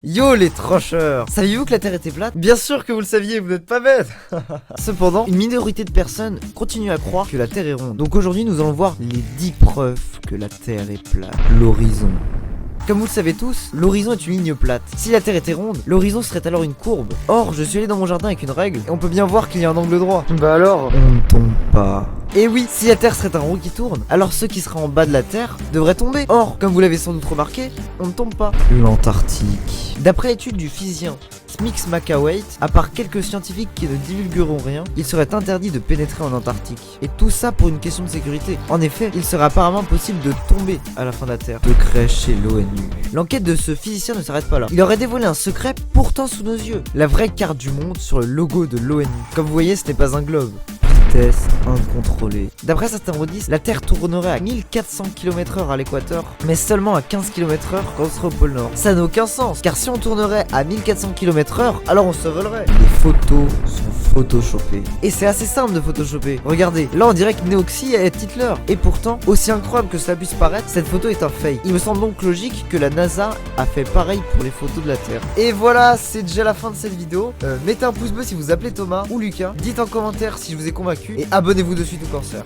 Yo les trancheurs! Saviez-vous que la Terre était plate? Bien sûr que vous le saviez, vous n'êtes pas bêtes. Cependant, une minorité de personnes continuent à croire que la Terre est ronde. Donc aujourd'hui, nous allons voir les 10 preuves que la Terre est plate. L'horizon. Comme vous le savez tous, l'horizon est une ligne plate. Si la Terre était ronde, l'horizon serait alors une courbe. Or, je suis allé dans mon jardin avec une règle, et on peut bien voir qu'il y a un angle droit. Bah alors, on ne tombe pas. Et oui, si la Terre serait un rond qui tourne, alors ceux qui seraient en bas de la Terre devraient tomber. Or, comme vous l'avez sans doute remarqué, on ne tombe pas. L'Antarctique. D'après l'étude du physicien Smix McAwaite, à part quelques scientifiques qui ne divulgueront rien, il serait interdit de pénétrer en Antarctique. Et tout ça pour une question de sécurité. En effet, il serait apparemment possible de tomber à la fin de la Terre. Secret chez l'ONU. L'enquête de ce physicien ne s'arrête pas là. Il aurait dévoilé un secret pourtant sous nos yeux. La vraie carte du monde sur le logo de l'ONU. Comme vous voyez, ce n'est pas un globe. Vitesse incontrôlée. D'après certains indices, la Terre tournerait à 1400 km/h à l'équateur, mais seulement à 15 km/h quand on serait au pôle Nord. Ça n'a aucun sens, car si on tournerait à 1400 km/h, alors on se volerait. Les photos sont photoshopées. Et c'est assez simple de photoshopper. Regardez, là on dirait que Neoxy est Hitler. Et pourtant, aussi incroyable que cela puisse paraître, cette photo est un fake. Il me semble donc logique que la NASA a fait pareil pour les photos de la Terre. Et voilà, c'est déjà la fin de cette vidéo. Mettez un pouce bleu si vous appelez Thomas ou Lucas. Dites en commentaire si je vous ai convaincu. Et abonnez-vous de suite au Corsair.